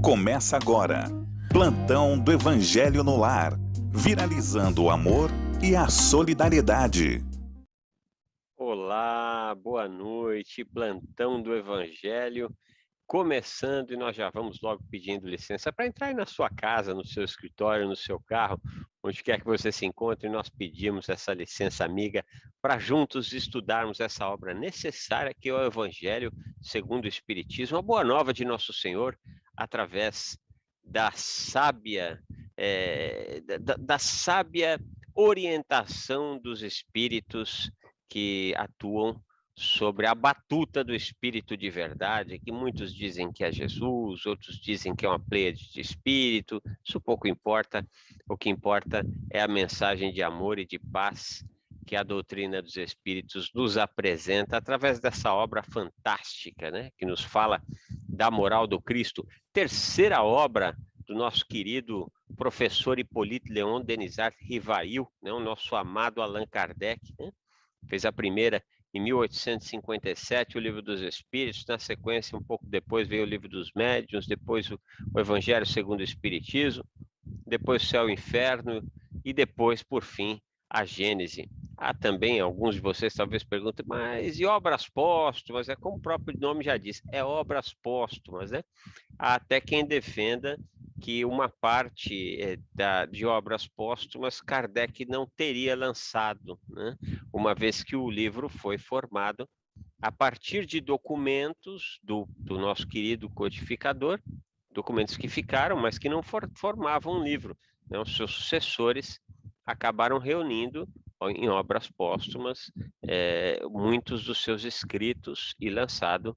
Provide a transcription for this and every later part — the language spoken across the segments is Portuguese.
Começa agora. Plantão do Evangelho no Lar. Viralizando o amor e a solidariedade. Olá, boa noite. Plantão do Evangelho começando, e nós já vamos logo pedindo licença para entrar aí na sua casa, no seu escritório, no seu carro, onde quer que você se encontre. Nós pedimos essa licença amiga para juntos estudarmos essa obra necessária que é o Evangelho segundo o Espiritismo, a boa nova de Nosso Senhor, através da sábia, da sábia orientação dos espíritos que atuam sobre a batuta do Espírito de verdade, que muitos dizem que é Jesus, outros dizem que é uma pleiade de espírito. Isso pouco importa. O que importa é a mensagem de amor e de paz que a doutrina dos espíritos nos apresenta através dessa obra fantástica, né, que nos fala da moral do Cristo. Terceira obra do nosso querido professor Hippolyte Léon Denisard Rivail, né, o nosso amado Allan Kardec, né? Fez a primeira em 1857, o Livro dos Espíritos. Na sequência, um pouco depois, veio o Livro dos Médiuns, depois o Evangelho segundo o Espiritismo, depois o Céu e o Inferno, e depois, por fim, a Gênese. Há também, alguns de vocês talvez perguntem, mas e obras póstumas? É como o próprio nome já diz, é obras póstumas, né? Há até quem defenda que uma parte de obras póstumas Kardec não teria lançado, né? Uma vez que o livro foi formado a partir de documentos do nosso querido codificador, documentos que ficaram, mas que não formavam um livro, né? Os seus sucessores acabaram reunindo em obras póstumas muitos dos seus escritos e lançado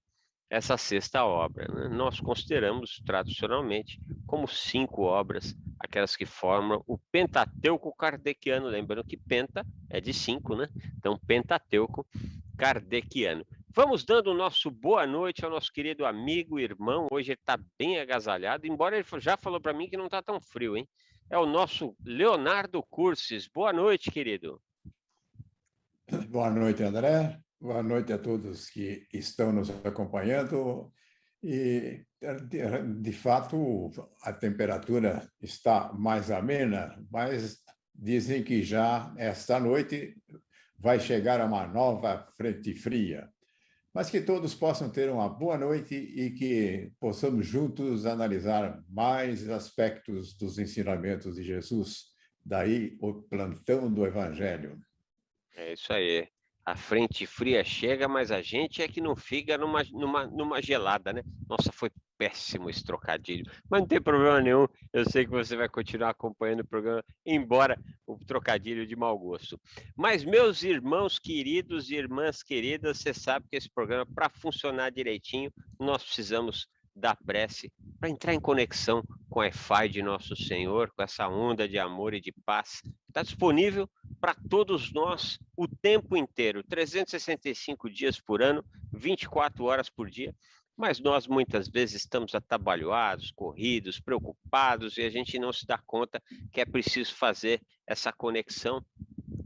essa sexta obra, né? Nós consideramos tradicionalmente como 5 obras, aquelas que formam o Pentateuco kardeciano. Lembrando que penta é de 5, né? Então, Pentateuco kardeciano. Vamos dando o nosso boa noite ao nosso querido amigo, irmão. Hoje ele está bem agasalhado, embora ele já falou para mim que não está tão frio, hein? É o nosso Leonardo Cursis. Boa noite, querido. Boa noite, André. Boa noite a todos que estão nos acompanhando. E, de fato, a temperatura está mais amena, mas dizem que já esta noite vai chegar a uma nova frente fria. Mas que todos possam ter uma boa noite e que possamos juntos analisar mais aspectos dos ensinamentos de Jesus. Daí o plantão do Evangelho. É isso aí. A frente fria chega, mas a gente é que não fica numa gelada, né? Nossa, foi péssimo esse trocadilho. Mas não tem problema nenhum. Eu sei que você vai continuar acompanhando o programa, embora o trocadilho de mau gosto. Mas, meus irmãos queridos e irmãs queridas, você sabe que esse programa, para funcionar direitinho, nós precisamos da prece para entrar em conexão com a Wi-Fi de Nosso Senhor, com essa onda de amor e de paz. Está disponível para todos nós o tempo inteiro, 365 dias por ano, 24 horas por dia. Mas nós muitas vezes estamos atabalhoados, corridos, preocupados, e a gente não se dá conta que é preciso fazer essa conexão.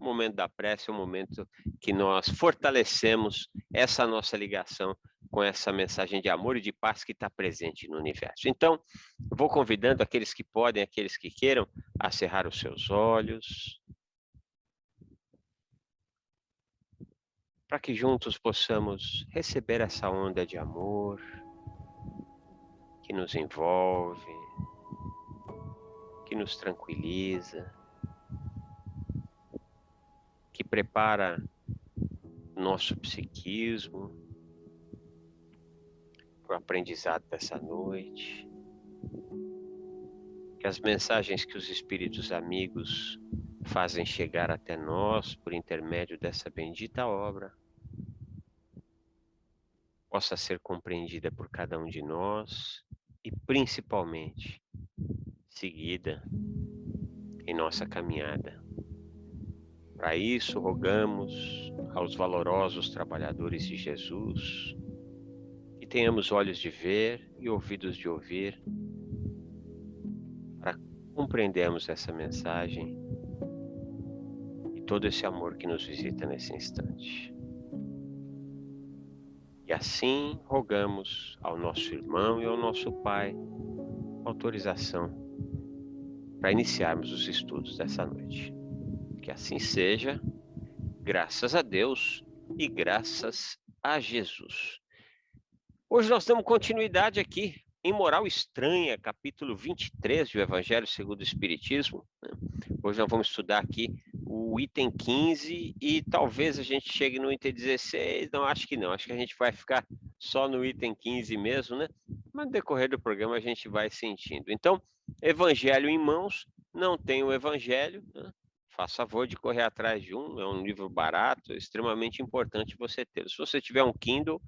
O momento da prece é o momento que nós fortalecemos essa nossa ligação com essa mensagem de amor e de paz que está presente no universo. Então, vou convidando aqueles que podem, aqueles que queiram, a cerrar os seus olhos, para que juntos possamos receber essa onda de amor que nos envolve, que nos tranquiliza, que prepara nosso psiquismo para o aprendizado dessa noite, que as mensagens que os espíritos amigos fazem chegar até nós por intermédio dessa bendita obra possa ser compreendida por cada um de nós e principalmente seguida em nossa caminhada. Para isso, rogamos aos valorosos trabalhadores de Jesus que tenhamos olhos de ver e ouvidos de ouvir para compreendermos essa mensagem e todo esse amor que nos visita nesse instante. E assim rogamos ao nosso irmão e ao nosso Pai autorização para iniciarmos os estudos dessa noite. Que assim seja, graças a Deus e graças a Jesus. Hoje nós damos continuidade aqui em Moral Estranha, capítulo 23 do Evangelho segundo o Espiritismo. Hoje nós vamos estudar aqui o item 15 e talvez a gente chegue no item 16, não, acho que não, acho que a gente vai ficar só no item 15 mesmo, né? Mas no decorrer do programa a gente vai sentindo. Então, Evangelho em mãos, não tem o Evangelho, né? Faça favor de correr atrás de um, é um livro barato, extremamente importante você ter. Se você tiver um Kindle,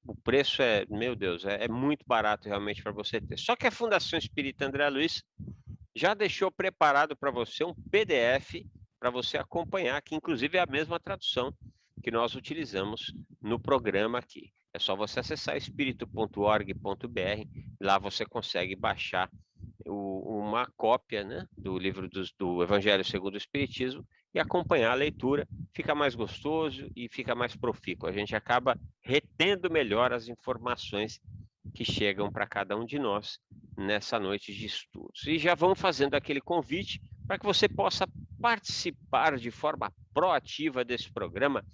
o preço é, meu Deus, é muito barato realmente para você ter. Só que a Fundação Espírita André Luiz já deixou preparado para você um PDF para você acompanhar, que inclusive é a mesma tradução que nós utilizamos no programa aqui. É só você acessar espírito.org.br, lá você consegue baixar uma cópia, né, do livro do Evangelho segundo o Espiritismo e acompanhar a leitura. Fica mais gostoso e fica mais profícuo. A gente acaba retendo melhor as informações que chegam para cada um de nós nessa noite de estudos. E já vão fazendo aquele convite para que você possa participar de forma proativa desse programa,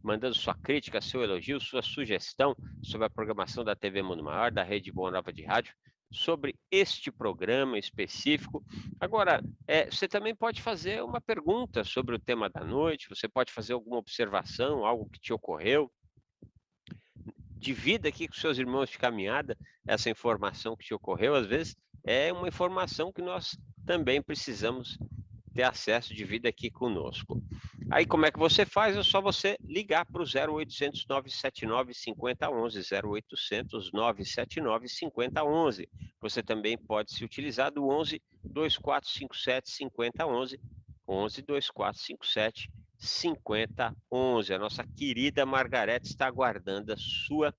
mandando sua crítica, seu elogio, sua sugestão sobre a programação da TV Mundo Maior, da Rede Boa Nova de Rádio, sobre este programa específico. Agora, você também pode fazer uma pergunta sobre o tema da noite, você pode fazer alguma observação, algo que te ocorreu. Divida aqui com seus irmãos de caminhada essa informação que te ocorreu. Às vezes é uma informação que nós também precisamos ter acesso, divida aqui conosco. Aí como é que você faz? É só você ligar para o 0800 979 5011, 0800 979 5011. Você também pode se utilizar do 11 2457 5011, 11 2457 5011. A nossa querida Margarete está aguardando a sua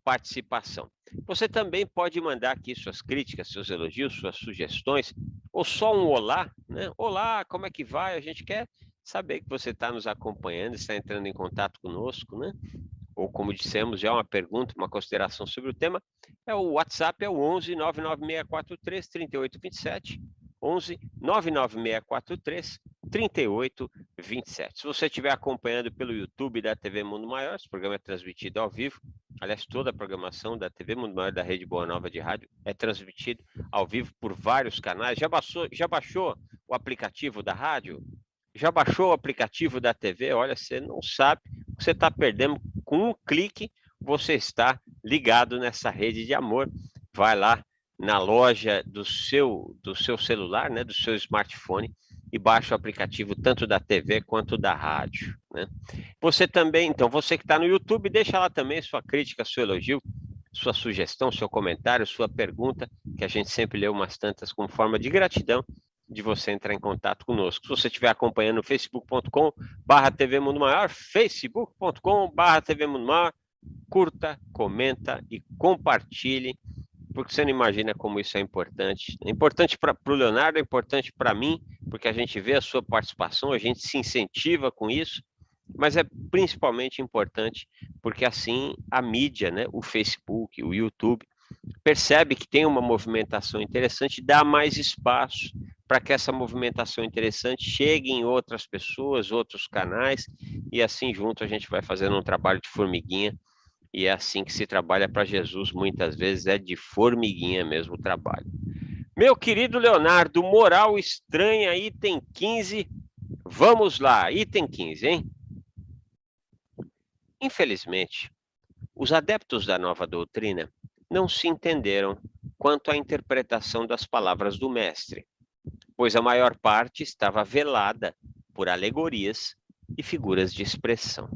participação. Você também pode mandar aqui suas críticas, seus elogios, suas sugestões, ou só um olá, né? Olá, como é que vai? A gente quer saber que você está nos acompanhando, está entrando em contato conosco, né? Ou como dissemos, já uma pergunta, uma consideração sobre o tema. O WhatsApp é o 11 99643 3827, 11 99643 3827. Se você estiver acompanhando pelo YouTube da TV Mundo Maior, esse programa é transmitido ao vivo. Aliás, toda a programação da TV Mundo Maior da Rede Boa Nova de Rádio é transmitida ao vivo por vários canais. Já baixou o aplicativo da rádio? Já baixou o aplicativo da TV? Olha, você não sabe o que você está perdendo. Com um clique, você está ligado nessa rede de amor. Vai lá na loja do seu celular, né, do seu smartphone, e baixa o aplicativo tanto da TV quanto da rádio, né? Você também, então, você que está no YouTube, deixa lá também sua crítica, seu elogio, sua sugestão, seu comentário, sua pergunta, que a gente sempre lê umas tantas como forma de gratidão de você entrar em contato conosco. Se você estiver acompanhando no facebook.com/TV Mundo Maior, facebook.com/TV Mundo Maior, curta, comenta e compartilhe, porque você não imagina como isso é importante. É importante para o Leonardo, é importante para mim, porque a gente vê a sua participação, a gente se incentiva com isso, mas é principalmente importante porque assim a mídia, né, o Facebook, o YouTube, percebe que tem uma movimentação interessante, dá mais espaço para que essa movimentação interessante chegue em outras pessoas, outros canais, e assim junto a gente vai fazendo um trabalho de formiguinha. E é assim que se trabalha para Jesus, muitas vezes é de formiguinha mesmo o trabalho. Meu querido Leonardo, Moral Estranha, item 15, vamos lá, item 15, hein? Infelizmente, os adeptos da nova doutrina não se entenderam quanto à interpretação das palavras do mestre, pois a maior parte estava velada por alegorias e figuras de expressão.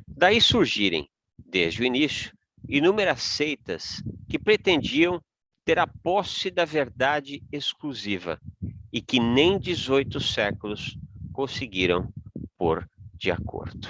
Daí surgirem, desde o início, inúmeras seitas que pretendiam ter a posse da verdade exclusiva e que nem 18 séculos conseguiram pôr de acordo.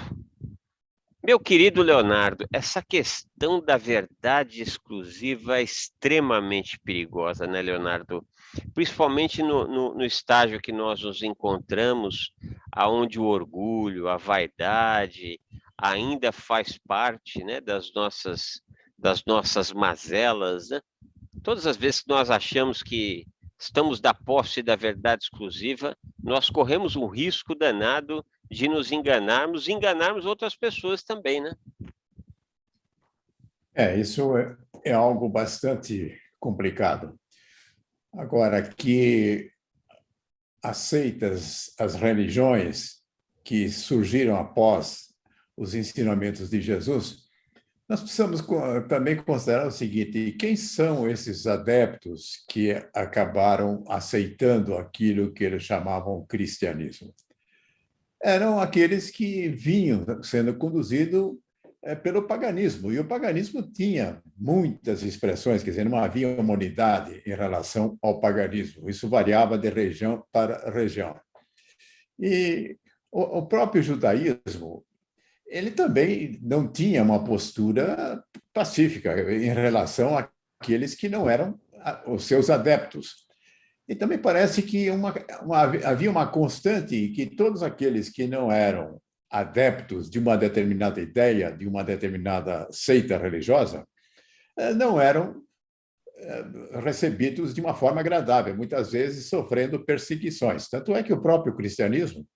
Meu querido Leonardo, essa questão da verdade exclusiva é extremamente perigosa, né, Leonardo? Principalmente no estágio que nós nos encontramos, onde o orgulho, a vaidade ainda faz parte, né, das nossas mazelas, né? Todas as vezes que nós achamos que estamos da posse da verdade exclusiva, nós corremos um risco danado de nos enganarmos e enganarmos outras pessoas também, né? Isso é algo bastante complicado. Agora, que aceitas as religiões que surgiram após os ensinamentos de Jesus, nós precisamos também considerar o seguinte: quem são esses adeptos que acabaram aceitando aquilo que eles chamavam cristianismo? Eram aqueles que vinham sendo conduzidos pelo paganismo, e o paganismo tinha muitas expressões, quer dizer, não havia uma unidade em relação ao paganismo, isso variava de região para região. E o próprio judaísmo, ele também não tinha uma postura pacífica em relação àqueles que não eram os seus adeptos. E também parece que havia uma constante que todos aqueles que não eram adeptos de uma determinada ideia, de uma determinada seita religiosa, não eram recebidos de uma forma agradável, muitas vezes sofrendo perseguições. Tanto é que o próprio cristianismo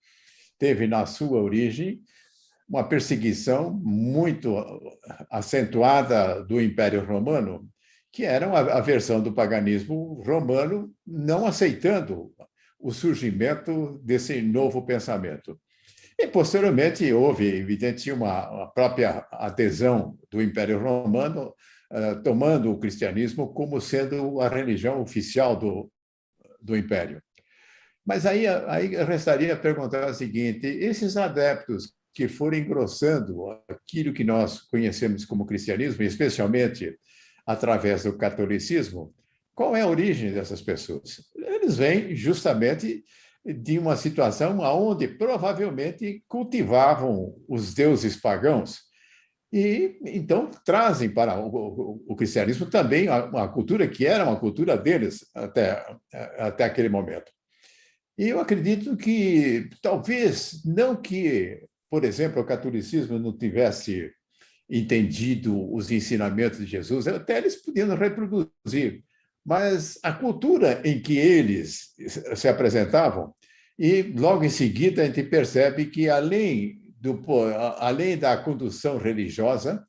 teve na sua origem uma perseguição muito acentuada do Império Romano, que era a versão do paganismo romano, não aceitando o surgimento desse novo pensamento. E, posteriormente, houve, evidente, uma própria adesão do Império Romano, tomando o cristianismo como sendo a religião oficial do Império. Mas aí restaria perguntar o seguinte: esses adeptos que foram engrossando aquilo que nós conhecemos como cristianismo, especialmente através do catolicismo, qual é a origem dessas pessoas? Eles vêm justamente de uma situação onde provavelmente cultivavam os deuses pagãos e, então, trazem para o cristianismo também uma cultura que era uma cultura deles até aquele momento. E eu acredito que, talvez, não que, por exemplo, o catolicismo não tivesse entendido os ensinamentos de Jesus, até eles podiam reproduzir, mas a cultura em que eles se apresentavam, e logo em seguida a gente percebe que, além da condução religiosa,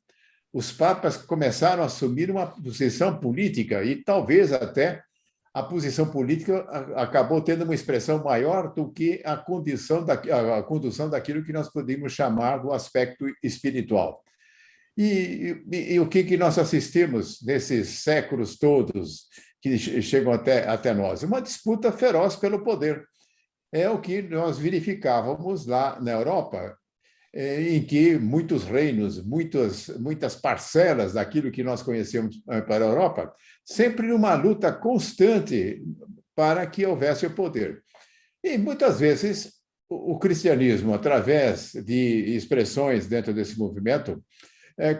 os papas começaram a assumir uma posição política, e talvez até a posição política acabou tendo uma expressão maior do que a condução daquilo que nós podemos chamar do aspecto espiritual. E o que nós assistimos nesses séculos todos que chegam até nós? Uma disputa feroz pelo poder. É o que nós verificávamos lá na Europa, em que muitos reinos, muitas parcelas daquilo que nós conhecemos para a Europa, sempre numa luta constante para que houvesse o poder. E muitas vezes o cristianismo, através de expressões dentro desse movimento,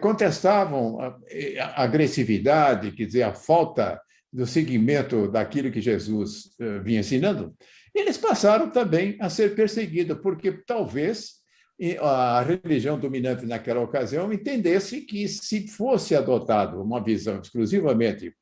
contestavam a agressividade, quer dizer, a falta do seguimento daquilo que Jesus vinha ensinando. E eles passaram também a ser perseguidos, porque talvez a religião dominante naquela ocasião entendesse que, se fosse adotado uma visão exclusivamente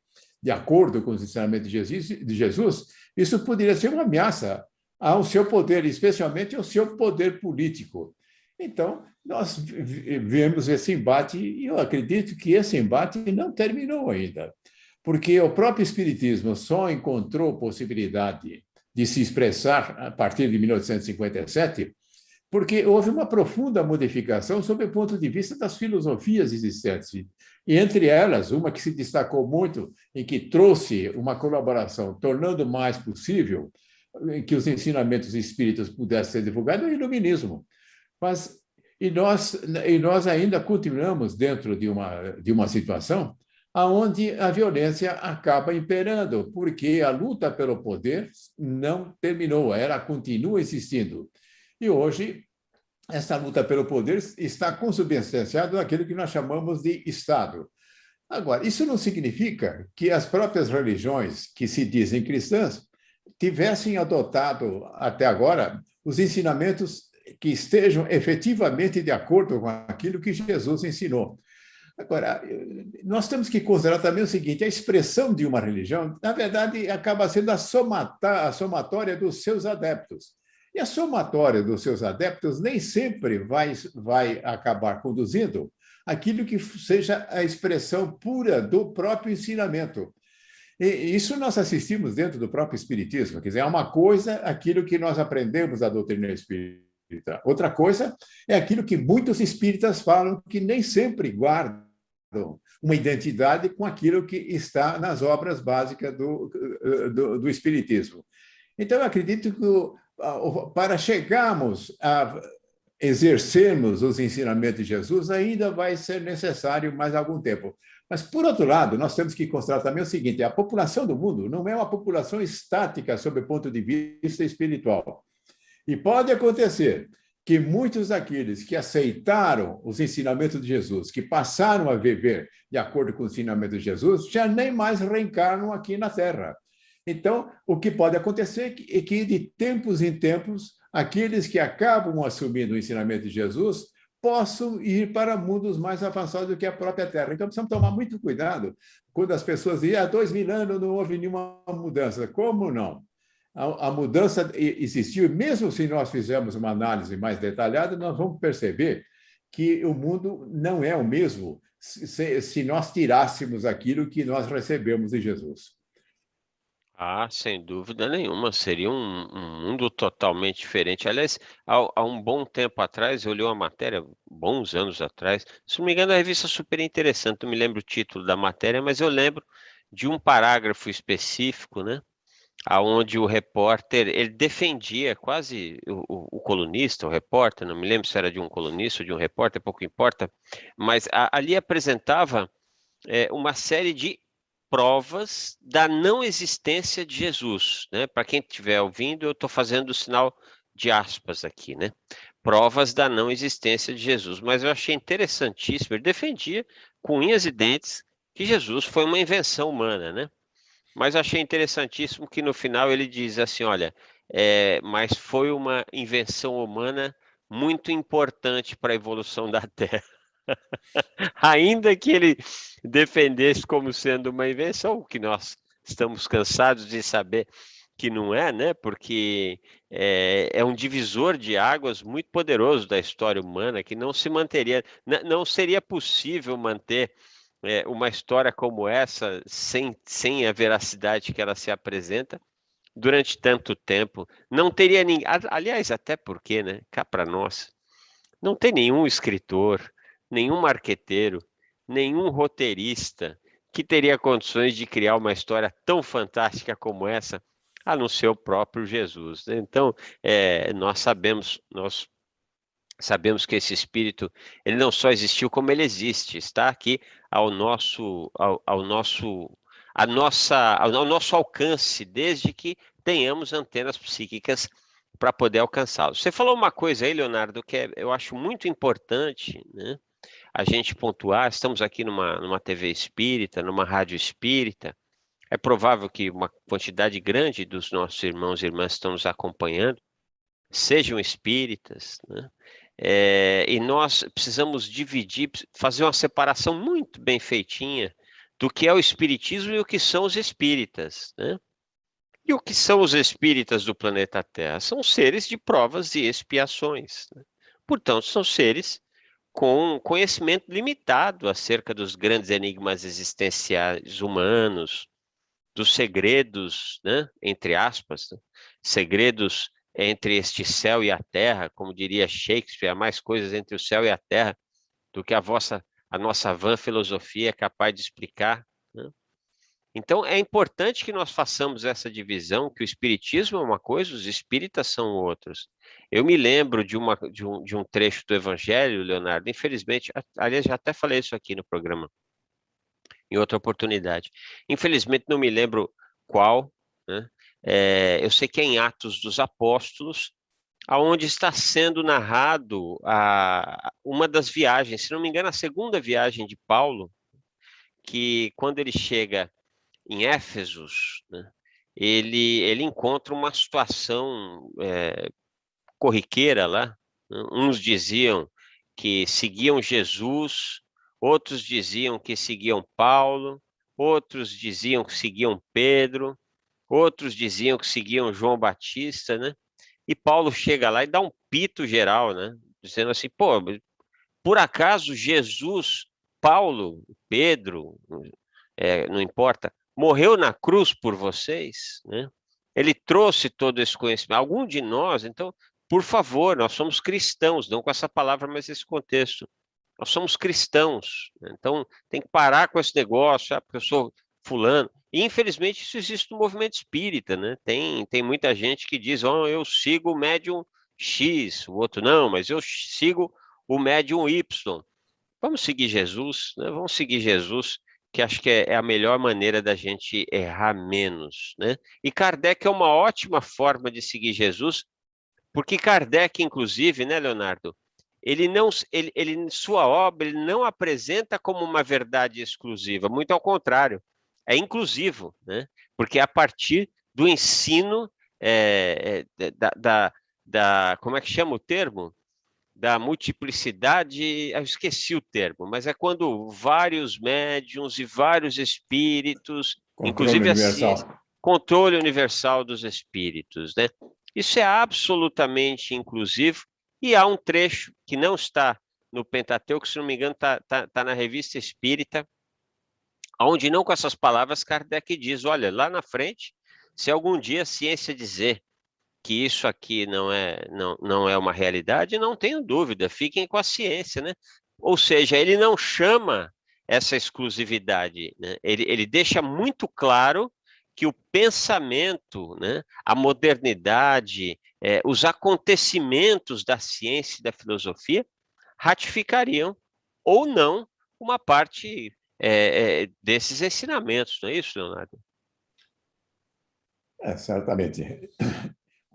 de acordo com os ensinamentos de Jesus, isso poderia ser uma ameaça ao seu poder, especialmente ao seu poder político. Então, nós vemos esse embate, e eu acredito que esse embate não terminou ainda, porque o próprio Espiritismo só encontrou possibilidade de se expressar a partir de 1857, porque houve uma profunda modificação sob o ponto de vista das filosofias existentes. E, entre elas, uma que se destacou muito e que trouxe uma colaboração, tornando mais possível que os ensinamentos espíritas pudessem ser divulgados, é o iluminismo. Nós ainda continuamos dentro de uma situação onde a violência acaba imperando, porque a luta pelo poder não terminou, ela continua existindo. E hoje, essa luta pelo poder está consubstanciada naquilo que nós chamamos de Estado. Agora, isso não significa que as próprias religiões que se dizem cristãs tivessem adotado até agora os ensinamentos que estejam efetivamente de acordo com aquilo que Jesus ensinou. Agora, nós temos que considerar também o seguinte: a expressão de uma religião, na verdade, acaba sendo a somatória dos seus adeptos. E a somatória dos seus adeptos nem sempre vai acabar conduzindo aquilo que seja a expressão pura do próprio ensinamento. E isso nós assistimos dentro do próprio Espiritismo. Quer dizer, é uma coisa aquilo que nós aprendemos da doutrina espírita. Outra coisa é aquilo que muitos espíritas falam, que nem sempre guardam uma identidade com aquilo que está nas obras básicas do Espiritismo. Então, eu acredito que para chegarmos a exercermos os ensinamentos de Jesus, ainda vai ser necessário mais algum tempo. Mas, por outro lado, nós temos que considerar também o seguinte: a população do mundo não é uma população estática sob o ponto de vista espiritual. E pode acontecer que muitos daqueles que aceitaram os ensinamentos de Jesus, que passaram a viver de acordo com os ensinamentos de Jesus, já nem mais reencarnam aqui na Terra. Então, o que pode acontecer é que, de tempos em tempos, aqueles que acabam assumindo o ensinamento de Jesus possam ir para mundos mais avançados do que a própria Terra. Então, precisamos tomar muito cuidado quando as pessoas dizem: há 2000 anos não houve nenhuma mudança. Como não? A mudança existiu, e mesmo se nós fizermos uma análise mais detalhada, nós vamos perceber que o mundo não é o mesmo se nós tirássemos aquilo que nós recebemos de Jesus. Ah, sem dúvida nenhuma, seria um mundo totalmente diferente. Aliás, há um bom tempo atrás, eu li uma matéria, bons anos atrás, se não me engano, a revista super interessante, não me lembro o título da matéria, mas eu lembro de um parágrafo específico, né? Aonde o repórter, ele defendia quase o colunista, o repórter, não me lembro se era de um colunista ou de um repórter, pouco importa, mas ali apresentava uma série de provas da não existência de Jesus, né? Para quem estiver ouvindo, eu estou fazendo o sinal de aspas aqui, né? Provas da não existência de Jesus, mas eu achei interessantíssimo, ele defendia com unhas e dentes que Jesus foi uma invenção humana, né? Mas eu achei interessantíssimo que no final ele diz assim, olha, mas foi uma invenção humana muito importante para a evolução da Terra. Ainda que ele defendesse como sendo uma invenção, o que nós estamos cansados de saber que não é, né? Porque é um divisor de águas muito poderoso da história humana, que não se manteria, não seria possível manter uma história como essa, sem a veracidade que ela se apresenta, durante tanto tempo. Não teria ninguém. Aliás, até porque, né? Cá para nós, não tem nenhum escritor, nenhum marqueteiro, nenhum roteirista que teria condições de criar uma história tão fantástica como essa, a não ser o próprio Jesus. Então, nós sabemos que esse Espírito, ele não só existiu, como ele existe, está aqui ao nosso alcance, desde que tenhamos antenas psíquicas para poder alcançá-lo. Você falou uma coisa aí, Leonardo, que eu acho muito importante, né? A gente pontuar. Estamos aqui numa TV espírita, numa rádio espírita. É provável que uma quantidade grande dos nossos irmãos e irmãs estão nos acompanhando sejam espíritas, né? E nós precisamos dividir, fazer uma separação muito bem feitinha do que é o espiritismo e o que são os espíritas, né? E o que são os espíritas do planeta Terra? São seres de provas e expiações, né? Portanto, são seres com conhecimento limitado acerca dos grandes enigmas existenciais humanos, dos segredos, né? Entre aspas, né? Segredos entre este céu e a terra, como diria Shakespeare, há mais coisas entre o céu e a terra do que a nossa vã filosofia é capaz de explicar, né? Então, é importante que nós façamos essa divisão, que o espiritismo é uma coisa, os espíritas são outros. Eu me lembro de um trecho do Evangelho, Leonardo, infelizmente, aliás, já até falei isso aqui no programa, em outra oportunidade. Infelizmente, não me lembro qual, né? Eu sei que é em Atos dos Apóstolos, aonde está sendo narrado uma das viagens, se não me engano, a segunda viagem de Paulo, que quando ele chega em Éfesos, né, ele encontra uma situação corriqueira lá, né? Uns diziam que seguiam Jesus, outros diziam que seguiam Paulo, outros diziam que seguiam Pedro, outros diziam que seguiam João Batista, né? E Paulo chega lá e dá um pito geral, né? Dizendo assim, pô, por acaso Jesus, Paulo, Pedro, não importa, morreu na cruz por vocês, né? Ele trouxe todo esse conhecimento. Algum de nós, então, por favor, nós somos cristãos, não com essa palavra, mas esse contexto. Nós somos cristãos, né? Então tem que parar com esse negócio, porque eu sou fulano. E, infelizmente, isso existe no movimento espírita, né? Tem muita gente que diz, oh, eu sigo o médium X, o outro não, mas eu sigo o médium Y. Vamos seguir Jesus, né? Vamos seguir Jesus, que acho que é a melhor maneira da gente errar menos, né? E Kardec é uma ótima forma de seguir Jesus, porque Kardec, inclusive, né, Leonardo, ele não, ele sua obra, ele não apresenta como uma verdade exclusiva, muito ao contrário, é inclusivo, né? Porque é a partir do ensino como é que chama o termo? Da multiplicidade, eu esqueci o termo, mas é quando vários médiuns e vários espíritos, Controle inclusive a ciência, universal. controle universal dos espíritos, né? Isso é absolutamente inclusivo e há um trecho que não está no Pentateuco, se não me engano, está na Revista Espírita, onde não com essas palavras Kardec diz, olha, lá na frente, se algum dia a ciência dizer que isso aqui não é uma realidade, não tenho dúvida, fiquem com a ciência, né? Ou seja, ele não chama essa exclusividade, né? Ele deixa muito claro que o pensamento, né, a modernidade, os acontecimentos da ciência e da filosofia ratificariam ou não uma parte desses ensinamentos, não é isso, Leonardo? Certamente.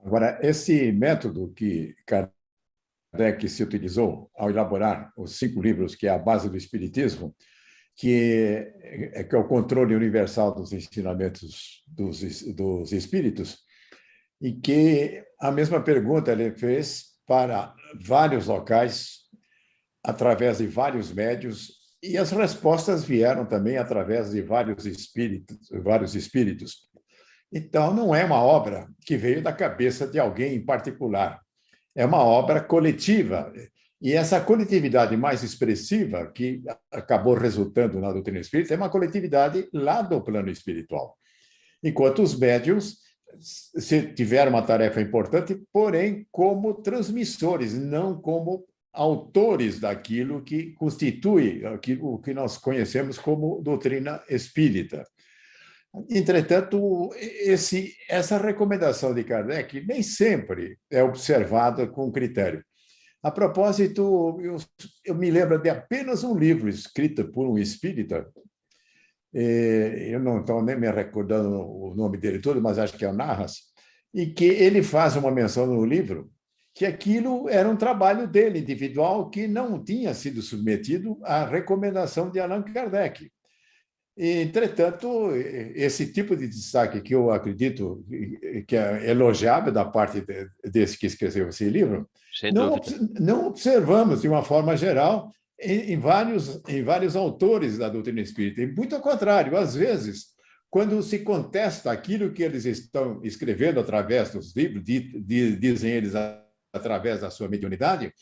Agora, esse método que Kardec se utilizou ao elaborar os 5 livros, que é a base do Espiritismo, que é o controle universal dos ensinamentos dos espíritos, e que a mesma pergunta ele fez para vários locais, através de vários médios, e as respostas vieram também através de vários espíritos. Então, não é uma obra que veio da cabeça de alguém em particular, é uma obra coletiva. E essa coletividade mais expressiva, que acabou resultando na doutrina espírita, é uma coletividade lá do plano espiritual. Enquanto os médiuns tiveram uma tarefa importante, porém como transmissores, não como autores daquilo que constitui o que nós conhecemos como doutrina espírita. Entretanto, essa recomendação de Kardec nem sempre é observada com critério. A propósito, eu me lembro de apenas um livro escrito por um espírita, eu não estou nem me recordando o nome dele todo, mas acho que é o Narras, e que ele faz uma menção no livro que aquilo era um trabalho dele, individual, que não tinha sido submetido à recomendação de Allan Kardec. Entretanto, esse tipo de destaque que eu acredito que é elogiável da parte desse que escreveu esse livro, Sem dúvida. não observamos, de uma forma geral, em vários autores da doutrina espírita. E, muito ao contrário, às vezes, quando se contesta aquilo que eles estão escrevendo através dos livros, dizem eles através da sua mediunidade,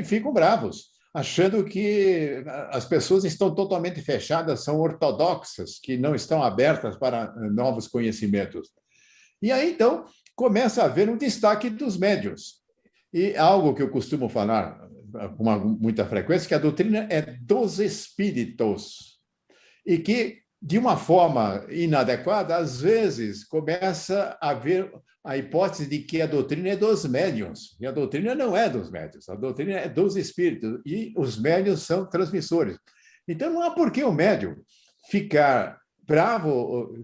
ficam bravos, achando que as pessoas estão totalmente fechadas, são ortodoxas, que não estão abertas para novos conhecimentos. E aí, então, começa a haver um destaque dos médiuns. E algo que eu costumo falar com muita frequência, que a doutrina é dos espíritos. E que, de uma forma inadequada, às vezes começa a haver a hipótese de que a doutrina é dos médiuns. E a doutrina não é dos médiuns, a doutrina é dos espíritos. E os médiuns são transmissores. Então, não há por que o médium ficar bravo,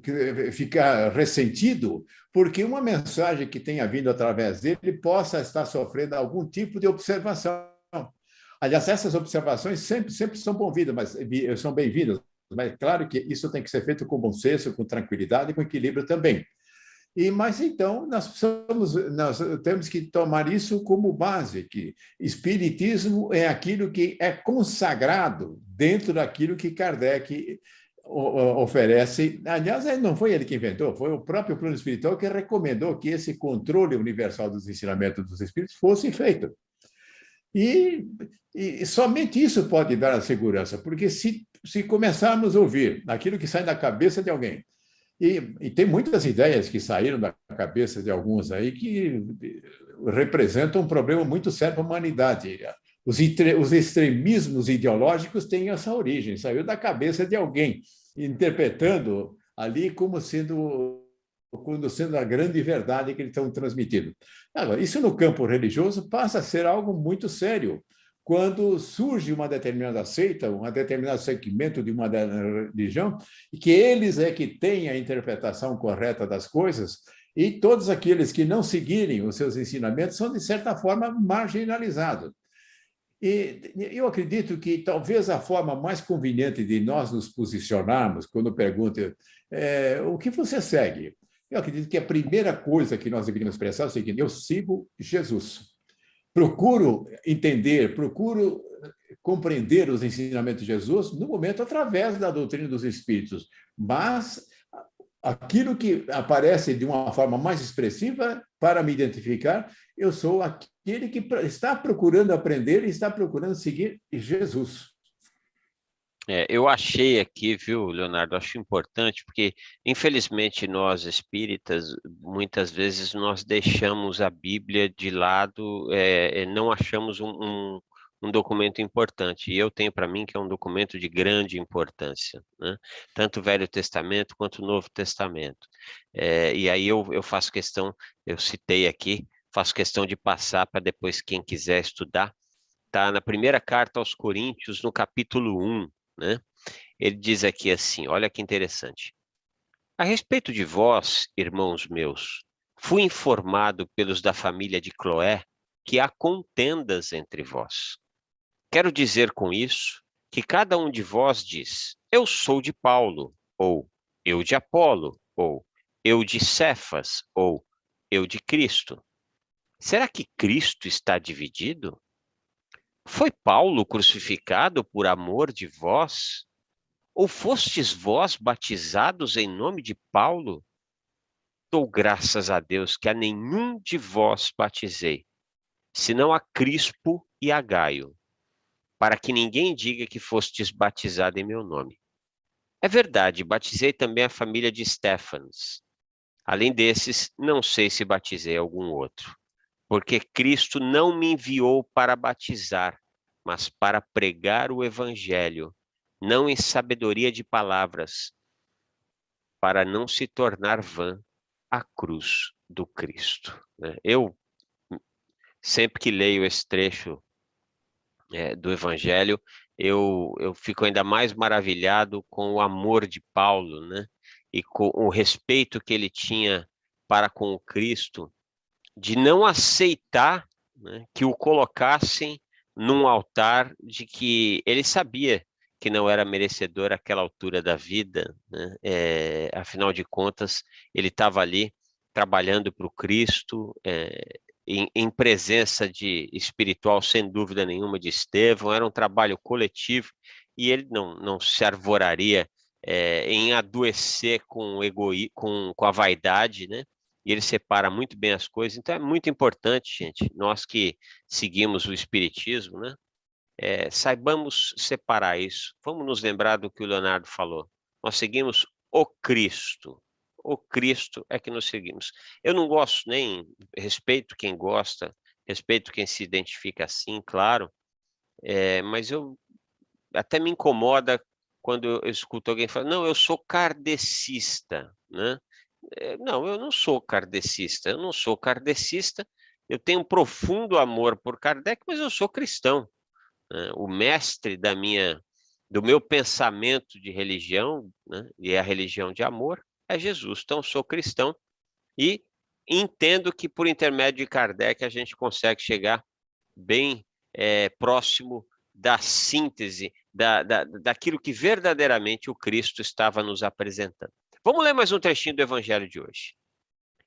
ficar ressentido, porque uma mensagem que tenha vindo através dele possa estar sofrendo algum tipo de observação. Aliás, essas observações sempre são são bem-vindas, mas claro que isso tem que ser feito com bom senso, com tranquilidade e com equilíbrio também. Mas então nós temos que tomar isso como base, que espiritismo é aquilo que é consagrado dentro daquilo que Kardec oferece. Aliás, não foi ele que inventou, foi o próprio plano espiritual que recomendou que esse controle universal dos ensinamentos dos espíritos fosse feito. E somente isso pode dar a segurança, porque se começarmos a ouvir aquilo que sai da cabeça de alguém, e tem muitas ideias que saíram da cabeça de alguns aí que representam um problema muito sério para a humanidade. Os extremismos ideológicos têm essa origem, saiu da cabeça de alguém, interpretando ali como sendo a grande verdade que eles estão transmitindo. Agora, isso no campo religioso passa a ser algo muito sério. Quando surge uma determinada seita, um determinado segmento de uma religião, e que eles é que têm a interpretação correta das coisas, e todos aqueles que não seguirem os seus ensinamentos são, de certa forma, marginalizados. E eu acredito que talvez a forma mais conveniente de nós nos posicionarmos, quando perguntam o que você segue, eu acredito que a primeira coisa que nós deveríamos expressar é o seguinte: eu sigo Jesus. Procuro entender, procuro compreender os ensinamentos de Jesus no momento através da doutrina dos Espíritos, mas aquilo que aparece de uma forma mais expressiva para me identificar, eu sou aquele que está procurando aprender e está procurando seguir Jesus. Eu achei aqui, viu, Leonardo, acho importante, porque infelizmente nós espíritas, muitas vezes nós deixamos a Bíblia de lado, não achamos um documento importante, e eu tenho para mim que é um documento de grande importância, né? Tanto o Velho Testamento quanto o Novo Testamento. E aí eu faço questão, eu citei aqui, faço questão de passar para depois quem quiser estudar, tá na primeira carta aos Coríntios, no capítulo 1, né? Ele diz aqui assim, olha que interessante. A respeito de vós, irmãos meus, fui informado pelos da família de Cloé que há contendas entre vós. Quero dizer com isso que cada um de vós diz, eu sou de Paulo, ou eu de Apolo, ou eu de Cefas, ou eu de Cristo. Será que Cristo está dividido? Foi Paulo crucificado por amor de vós? Ou fostes vós batizados em nome de Paulo? Dou graças a Deus que a nenhum de vós batizei, senão a Crispo e a Gaio, para que ninguém diga que fostes batizado em meu nome. É verdade, batizei também a família de Stefanos. Além desses, não sei se batizei algum outro, porque Cristo não me enviou para batizar, mas para pregar o evangelho, não em sabedoria de palavras, para não se tornar vã a cruz do Cristo. Eu, sempre que leio esse trecho do evangelho, eu fico ainda mais maravilhado com o amor de Paulo, né? E com o respeito que ele tinha para com o Cristo, de não aceitar, né, que o colocassem num altar de que ele sabia que não era merecedor àquela altura da vida, né? Afinal de contas, ele estava ali trabalhando para o Cristo, em presença de espiritual, sem dúvida nenhuma, de Estevão, era um trabalho coletivo, e ele não se arvoraria em adoecer com a vaidade, né? E ele separa muito bem as coisas, então é muito importante, gente, nós que seguimos o Espiritismo, né? Saibamos separar isso. Vamos nos lembrar do que o Leonardo falou. Nós seguimos o Cristo. O Cristo é que nos seguimos. Eu não gosto nem, respeito quem gosta, respeito quem se identifica assim, claro, mas eu até me incomoda quando eu escuto alguém falar, não, eu sou kardecista, né? Não, eu não sou kardecista, eu tenho um profundo amor por Kardec, mas eu sou cristão. O mestre do meu pensamento de religião, né, e é a religião de amor, é Jesus. Então, sou cristão e entendo que por intermédio de Kardec a gente consegue chegar bem próximo da síntese, daquilo que verdadeiramente o Cristo estava nos apresentando. Vamos ler mais um trechinho do Evangelho de hoje.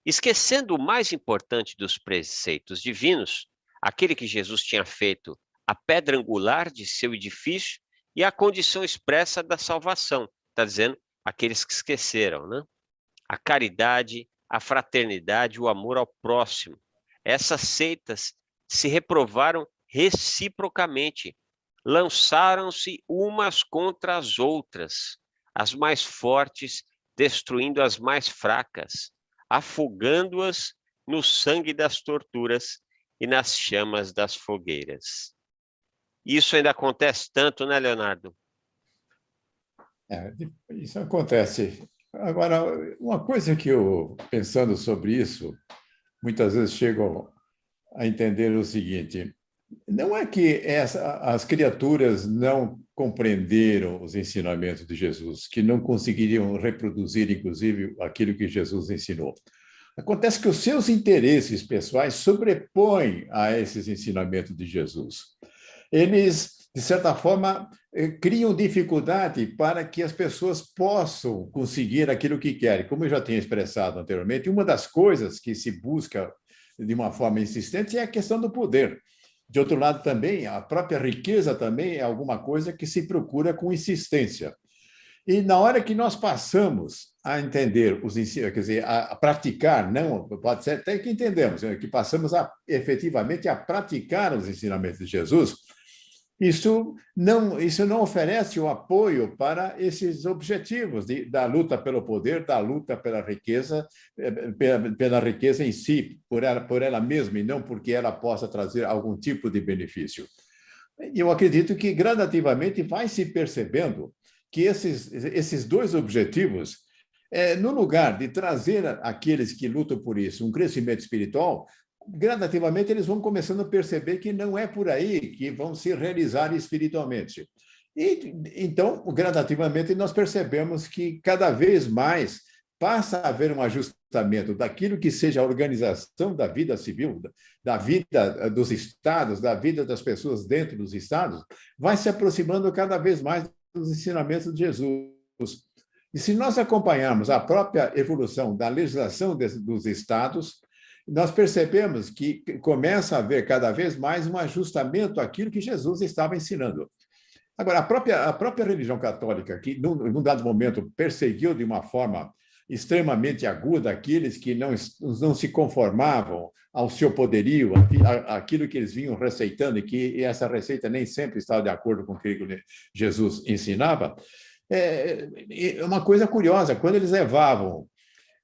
esquecendo o mais importante dos preceitos divinos, aquele que Jesus tinha feito a pedra angular de seu edifício e a condição expressa da salvação. Está dizendo aqueles que esqueceram, né? A caridade, a fraternidade, o amor ao próximo. Essas seitas se reprovaram reciprocamente, lançaram-se umas contra as outras, as mais fortes destruindo as mais fracas, afogando-as no sangue das torturas e nas chamas das fogueiras. Isso ainda acontece tanto, né, Leonardo? Isso acontece. Agora, uma coisa que eu, pensando sobre isso, muitas vezes chego a entender o seguinte: não é que as criaturas não compreenderam os ensinamentos de Jesus, que não conseguiriam reproduzir, inclusive, aquilo que Jesus ensinou. Acontece que os seus interesses pessoais sobrepõem a esses ensinamentos de Jesus. Eles, de certa forma, criam dificuldade para que as pessoas possam conseguir aquilo que querem. Como eu já tinha expressado anteriormente, uma das coisas que se busca de uma forma insistente é a questão do poder. De outro lado, também, a própria riqueza também é alguma coisa que se procura com insistência. E na hora que nós passamos a entender os ensinos, quer dizer, a praticar, não, pode ser até que entendemos, que passamos efetivamente a praticar os ensinamentos de Jesus, isso não oferece o apoio para esses objetivos da luta pelo poder, da luta pela riqueza em si, por ela mesma, e não porque ela possa trazer algum tipo de benefício. Eu acredito que gradativamente vai se percebendo que esses dois objetivos, no lugar de trazer àqueles que lutam por isso um crescimento espiritual, gradativamente eles vão começando a perceber que não é por aí que vão se realizar espiritualmente. E então, gradativamente, nós percebemos que cada vez mais passa a haver um ajustamento daquilo que seja a organização da vida civil, da vida dos estados, da vida das pessoas dentro dos estados, vai se aproximando cada vez mais dos ensinamentos de Jesus. E se nós acompanharmos a própria evolução da legislação dos estados, nós percebemos que começa a haver cada vez mais um ajustamento àquilo que Jesus estava ensinando. Agora, a própria religião católica, que num dado momento perseguiu de uma forma extremamente aguda aqueles que não se conformavam ao seu poderio, aquilo que eles vinham receitando, e que essa receita nem sempre estava de acordo com o que Jesus ensinava, é uma coisa curiosa: quando eles levavam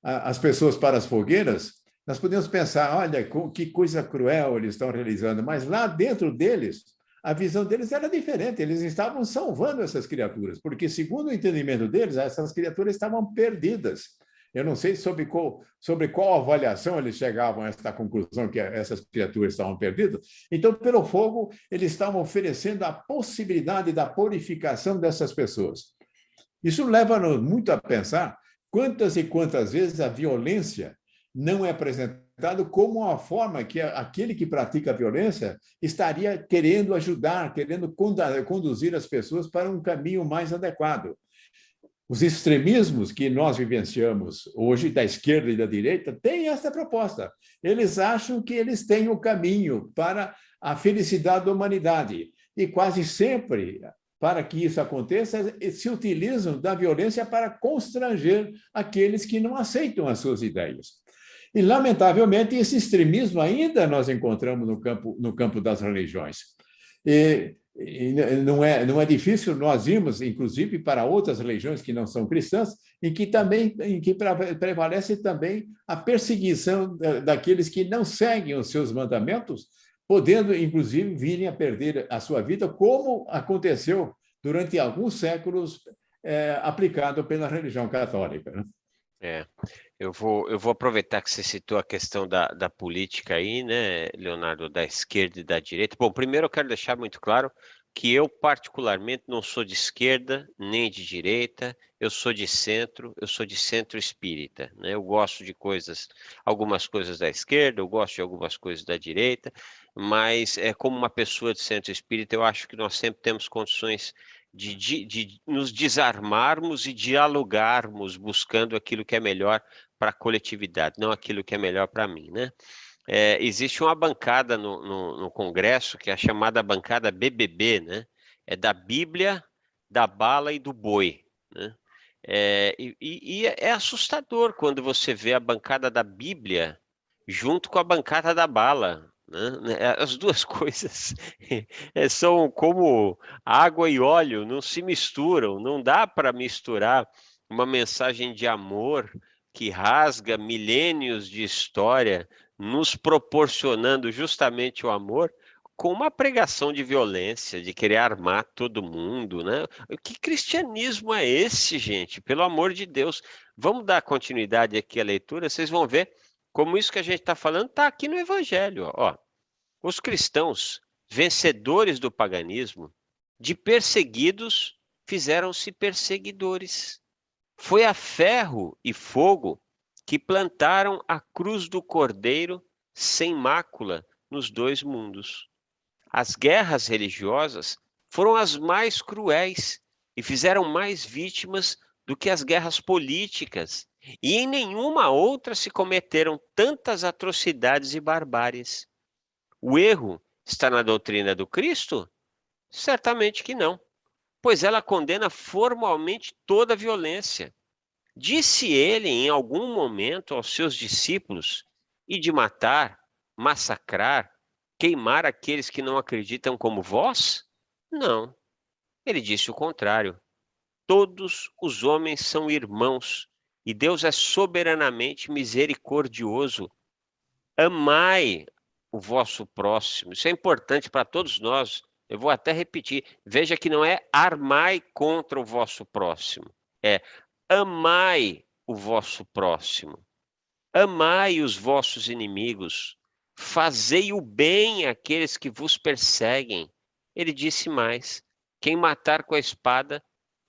as pessoas para as fogueiras, nós podemos pensar, olha, que coisa cruel eles estão realizando, mas lá dentro deles, a visão deles era diferente, eles estavam salvando essas criaturas, porque, segundo o entendimento deles, essas criaturas estavam perdidas. Eu não sei sobre qual avaliação eles chegavam a esta conclusão que essas criaturas estavam perdidas. Então, pelo fogo, eles estavam oferecendo a possibilidade da purificação dessas pessoas. Isso leva-nos muito a pensar quantas e quantas vezes a violência não é apresentado como uma forma que aquele que pratica a violência estaria querendo ajudar, querendo conduzir as pessoas para um caminho mais adequado. Os extremismos que nós vivenciamos hoje, da esquerda e da direita, têm essa proposta. Eles acham que eles têm o caminho para a felicidade da humanidade. E quase sempre, para que isso aconteça, se utilizam da violência para constranger aqueles que não aceitam as suas ideias. E, lamentavelmente, esse extremismo ainda nós encontramos no campo das religiões. E não é difícil nós irmos, inclusive, para outras religiões que não são cristãs, em que prevalece também a perseguição daqueles que não seguem os seus mandamentos, podendo, inclusive, virem a perder a sua vida, como aconteceu durante alguns séculos, aplicado pela religião católica, né? Eu vou aproveitar que você citou a questão da política aí, né, Leonardo, da esquerda e da direita. Bom, primeiro eu quero deixar muito claro que eu, particularmente, não sou de esquerda nem de direita, eu sou de centro espírita, né? Eu gosto de algumas coisas da esquerda, eu gosto de algumas coisas da direita, mas como uma pessoa de centro espírita, eu acho que nós sempre temos condições de nos desarmarmos e dialogarmos, buscando aquilo que é melhor para a coletividade, não aquilo que é melhor para mim, né? Existe uma bancada no Congresso que é a chamada bancada BBB, né? É da Bíblia, da bala e do boi, né? E é assustador quando você vê a bancada da Bíblia junto com a bancada da bala, né? As duas coisas são como água e óleo, não se misturam, não dá para misturar uma mensagem de amor que rasga milênios de história, nos proporcionando justamente o amor, com uma pregação de violência, de querer armar todo mundo, né? Que cristianismo é esse, gente? Pelo amor de Deus. Vamos dar continuidade aqui à leitura, vocês vão ver como isso que a gente está falando está aqui no Evangelho. Ó. Os cristãos, vencedores do paganismo, de perseguidos, fizeram-se perseguidores. Foi a ferro e fogo que plantaram a cruz do Cordeiro sem mácula nos dois mundos. As guerras religiosas foram as mais cruéis e fizeram mais vítimas do que as guerras políticas, e em nenhuma outra se cometeram tantas atrocidades e barbáries. O erro está na doutrina do Cristo? Certamente que não, pois ela condena formalmente toda a violência. Disse ele em algum momento aos seus discípulos: e de matar, massacrar, queimar aqueles que não acreditam como vós? Não. Ele disse o contrário. Todos os homens são irmãos e Deus é soberanamente misericordioso. Amai o vosso próximo. Isso é importante para todos nós. Eu vou até repetir. Veja que não é armai contra o vosso próximo. É amai o vosso próximo. Amai os vossos inimigos. Fazei o bem àqueles que vos perseguem. Ele disse mais: quem matar com a espada,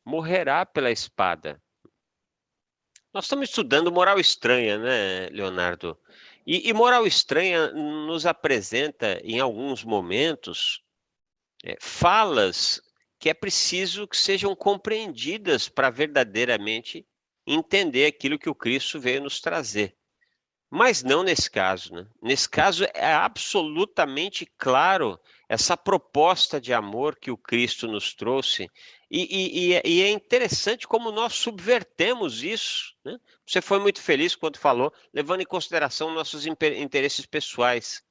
morrerá pela espada. Nós estamos estudando moral estranha, né, Leonardo? E moral estranha nos apresenta, em alguns momentos, falas que é preciso que sejam compreendidas para verdadeiramente entender aquilo que o Cristo veio nos trazer. Mas não nesse caso, né? Nesse caso é absolutamente claro essa proposta de amor que o Cristo nos trouxe, e é interessante como nós subvertemos isso, né? Você foi muito feliz quando falou, levando em consideração nossos interesses pessoais.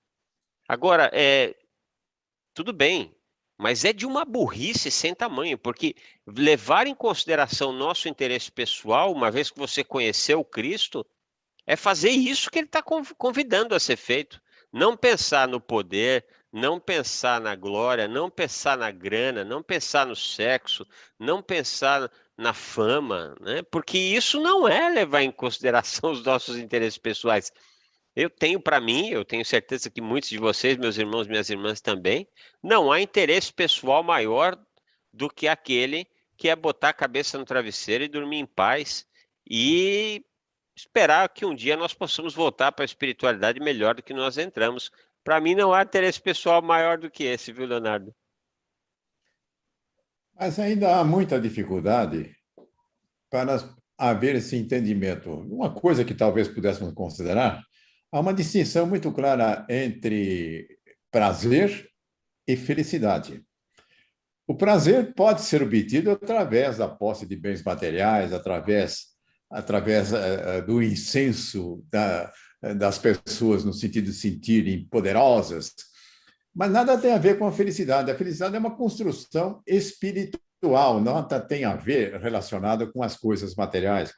Agora, tudo bem, mas é de uma burrice sem tamanho, porque levar em consideração nosso interesse pessoal, uma vez que você conheceu o Cristo, é fazer isso que ele está convidando a ser feito. Não pensar no poder, não pensar na glória, não pensar na grana, não pensar no sexo, não pensar na fama, né? Porque isso não é levar em consideração os nossos interesses pessoais. Eu tenho para mim, eu tenho certeza que muitos de vocês, meus irmãos, minhas irmãs também, não há interesse pessoal maior do que aquele que é botar a cabeça no travesseiro e dormir em paz e esperar que um dia nós possamos voltar para a espiritualidade melhor do que nós entramos. Para mim, não há interesse pessoal maior do que esse, viu, Leonardo? Mas ainda há muita dificuldade para haver esse entendimento. Uma coisa que talvez pudéssemos considerar, há uma distinção muito clara entre prazer e felicidade. O prazer pode ser obtido através da posse de bens materiais, através do incenso das pessoas, no sentido de se sentirem poderosas, mas nada tem a ver com a felicidade. A felicidade é uma construção espiritual, nada tem a ver relacionada com as coisas materiais.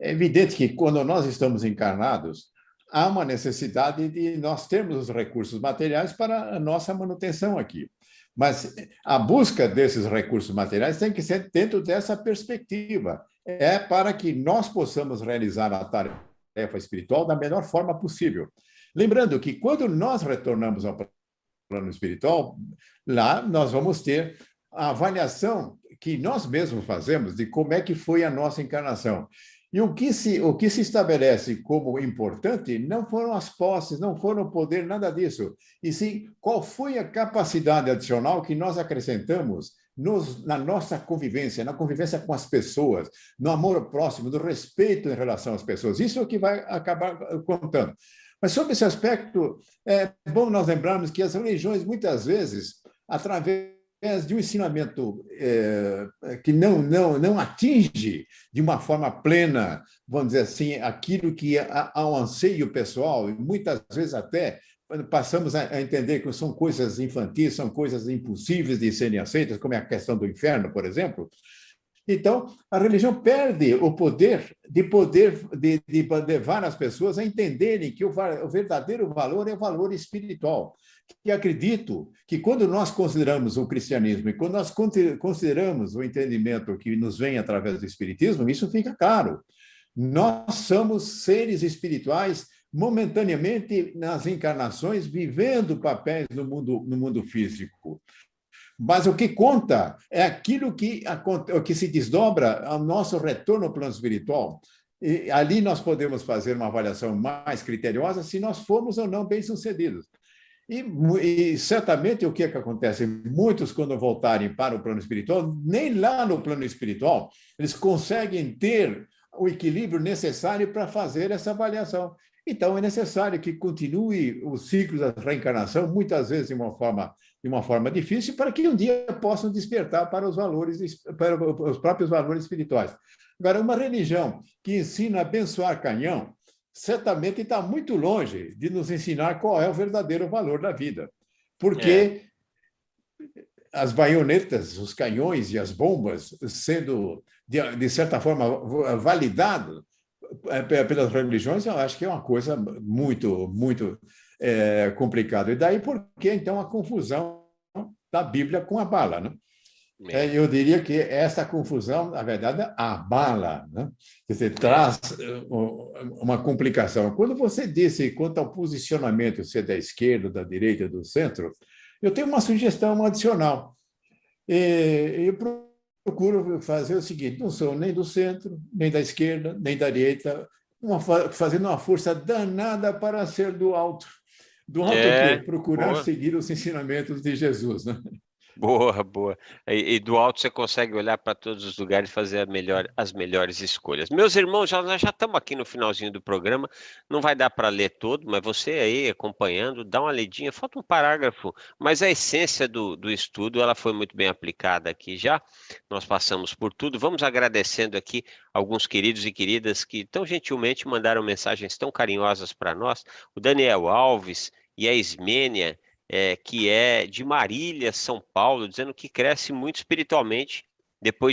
É evidente que quando nós estamos encarnados, há uma necessidade de nós termos os recursos materiais para a nossa manutenção aqui. Mas a busca desses recursos materiais tem que ser dentro dessa perspectiva. É para que nós possamos realizar a tarefa espiritual da melhor forma possível. Lembrando que quando nós retornamos ao plano espiritual, lá nós vamos ter a avaliação que nós mesmos fazemos de como é que foi a nossa encarnação. E o que se estabelece como importante não foram as posses, não foram o poder, nada disso. E sim, qual foi a capacidade adicional que nós acrescentamos na nossa convivência, na convivência com as pessoas, no amor ao próximo, no respeito em relação às pessoas. Isso é o que vai acabar contando. Mas sobre esse aspecto, é bom nós lembrarmos que as religiões, muitas vezes, através de um ensinamento que não atinge de uma forma plena, vamos dizer assim, aquilo que há um anseio pessoal, e muitas vezes até passamos a entender que são coisas infantis, são coisas impossíveis de serem aceitas, como é a questão do inferno, por exemplo. Então, a religião perde o poder de levar as pessoas a entenderem que o verdadeiro valor é o valor espiritual. E acredito que quando nós consideramos o cristianismo e quando nós consideramos o entendimento que nos vem através do espiritismo, isso fica claro. Nós somos seres espirituais momentaneamente nas encarnações, vivendo papéis no mundo físico. Mas o que conta é aquilo que se desdobra ao nosso retorno ao plano espiritual. E ali nós podemos fazer uma avaliação mais criteriosa se nós formos ou não bem-sucedidos. E certamente o que acontece? Muitos, quando voltarem para o plano espiritual, nem lá no plano espiritual, eles conseguem ter o equilíbrio necessário para fazer essa avaliação. Então, é necessário que continue o ciclo da reencarnação, muitas vezes de uma forma difícil, para que um dia possam despertar para os próprios valores espirituais. Agora, uma religião que ensina a abençoar canhão, certamente está muito longe de nos ensinar qual é o verdadeiro valor da vida. Porque as baionetas, os canhões e as bombas sendo, de certa forma, validados pelas religiões, eu acho que é uma coisa muito complicada. E daí por que, então, a confusão da Bíblia com a bala, né? Eu diria que essa confusão, na verdade, abala, né? Quer dizer, traz uma complicação. Quando você disse quanto ao posicionamento, se é da esquerda, da direita, do centro, eu tenho uma sugestão adicional. Eu procuro fazer o seguinte: não sou nem do centro, nem da esquerda, nem da direita, fazendo uma força danada para ser do alto. Do alto o quê? Procurar seguir os ensinamentos de Jesus, né? Boa, boa. E do alto você consegue olhar para todos os lugares e fazer as melhores escolhas. Meus irmãos, nós já estamos aqui no finalzinho do programa, não vai dar para ler todo, mas você aí acompanhando, dá uma lidinha, falta um parágrafo, mas a essência do estudo, ela foi muito bem aplicada aqui já, nós passamos por tudo. Vamos agradecendo aqui alguns queridos e queridas que tão gentilmente mandaram mensagens tão carinhosas para nós, o Daniel Alves e a Ismênia, que é de Marília, São Paulo, dizendo que cresce muito espiritualmente,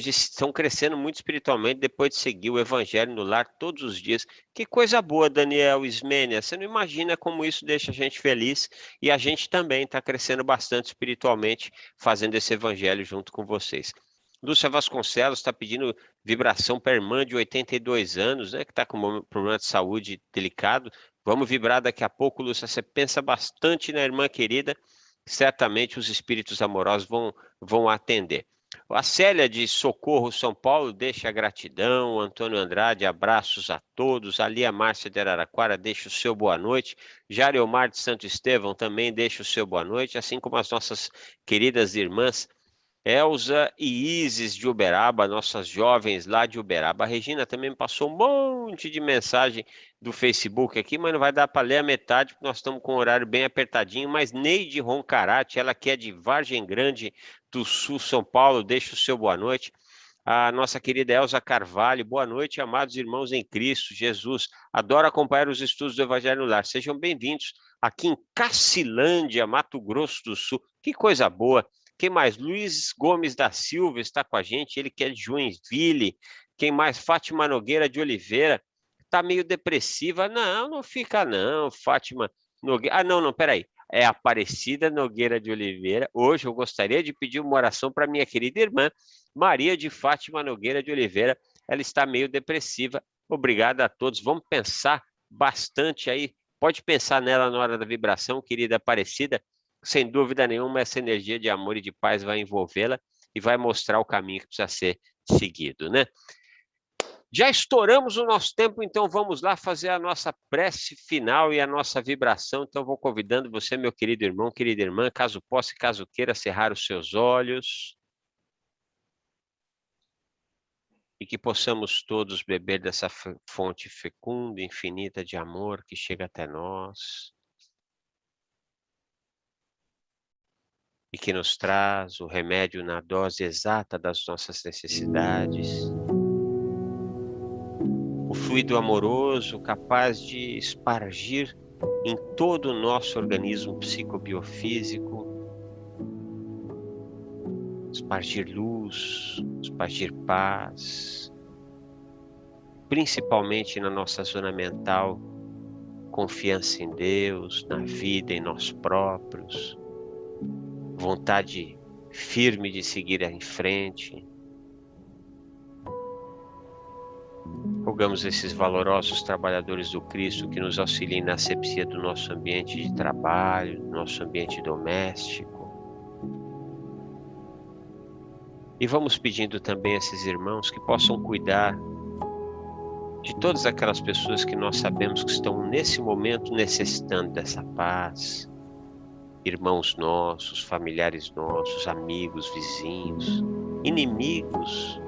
estão crescendo muito espiritualmente depois de seguir o Evangelho no lar todos os dias. Que coisa boa, Daniel, Ismênia, você não imagina como isso deixa a gente feliz, e a gente também está crescendo bastante espiritualmente fazendo esse Evangelho junto com vocês. Lúcia Vasconcelos está pedindo vibração para a irmã de 82 anos, né, que está com um problema de saúde delicado. Vamos vibrar daqui a pouco, Lúcia. Você pensa bastante na irmã querida, certamente os espíritos amorosos vão atender. A Célia de Socorro, São Paulo, deixa a gratidão. Antônio Andrade, abraços a todos. Ali a Márcia de Araraquara deixa o seu boa noite. Jariomar de Santo Estevão também deixa o seu boa noite, assim como as nossas queridas irmãs Elza e Isis de Uberaba, nossas jovens lá de Uberaba. A Regina também me passou um monte de mensagem do Facebook aqui, mas não vai dar para ler a metade, porque nós estamos com o horário bem apertadinho. Mas Neide Roncarate, ela que é de Vargem Grande do Sul, São Paulo, deixa o seu boa noite. A nossa querida Elza Carvalho, boa noite, amados irmãos em Cristo Jesus. Adoro acompanhar os estudos do Evangelho no Lar. Sejam bem-vindos aqui em Cacilândia, Mato Grosso do Sul. Que coisa boa. Quem mais? Luiz Gomes da Silva está com a gente, ele que é de Joinville. Quem mais? Fátima Nogueira de Oliveira. Está meio depressiva. Não fica não, Fátima Nogueira. Não, peraí. É Aparecida Nogueira de Oliveira. Hoje eu gostaria de pedir uma oração para minha querida irmã, Maria de Fátima Nogueira de Oliveira. Ela está meio depressiva. Obrigado a todos. Vamos pensar bastante aí. Pode pensar nela na hora da vibração, querida Aparecida. Sem dúvida nenhuma, essa energia de amor e de paz vai envolvê-la e vai mostrar o caminho que precisa ser seguido, né? Já estouramos o nosso tempo, então vamos lá fazer a nossa prece final e a nossa vibração. Então vou convidando você, meu querido irmão, querida irmã, caso possa e caso queira, cerrar os seus olhos. e que possamos todos beber dessa fonte fecunda, infinita de amor que chega até nós e que nos traz o remédio na dose exata das nossas necessidades. O fluido amoroso capaz de espargir em todo o nosso organismo psicobiofísico, espargir luz, espargir paz, principalmente na nossa zona mental, confiança em Deus, na vida, em nós próprios, vontade firme de seguir em frente. Rogamos esses valorosos trabalhadores do Cristo que nos auxiliem na asepsia do nosso ambiente de trabalho, do nosso ambiente doméstico. E vamos pedindo também a esses irmãos que possam cuidar de todas aquelas pessoas que nós sabemos que estão nesse momento necessitando dessa paz. Irmãos nossos, familiares nossos, amigos, vizinhos, inimigos.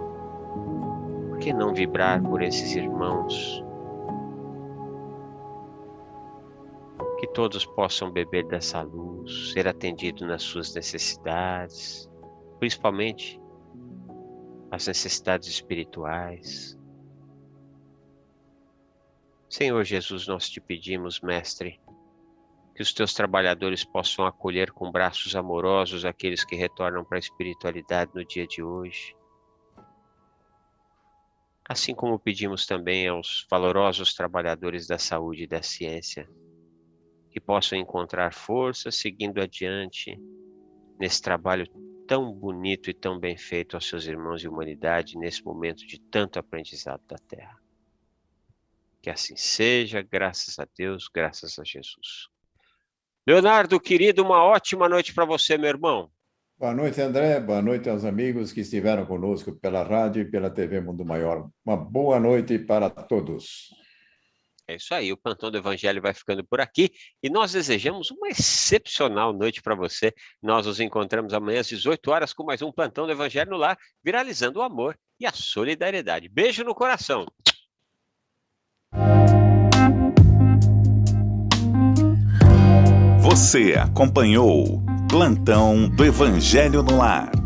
Por que não vibrar por esses irmãos? Que todos possam beber dessa luz, ser atendidos nas suas necessidades, principalmente as necessidades espirituais. Senhor Jesus, nós te pedimos, Mestre, que os teus trabalhadores possam acolher com braços amorosos aqueles que retornam para a espiritualidade no dia de hoje. Assim como pedimos também aos valorosos trabalhadores da saúde e da ciência, que possam encontrar força seguindo adiante nesse trabalho tão bonito e tão bem feito aos seus irmãos e humanidade nesse momento de tanto aprendizado da Terra. Que assim seja, graças a Deus, graças a Jesus. Leonardo, querido, uma ótima noite para você, meu irmão. Boa noite, André. Boa noite aos amigos que estiveram conosco pela rádio e pela TV Mundo Maior. Uma boa noite para todos. É isso aí, o Plantão do Evangelho vai ficando por aqui e nós desejamos uma excepcional noite para você. Nós nos encontramos amanhã às 18 horas com mais um Plantão do Evangelho no Lar, viralizando o amor e a solidariedade. Beijo no coração. Você acompanhou Plantão do Evangelho no Lar.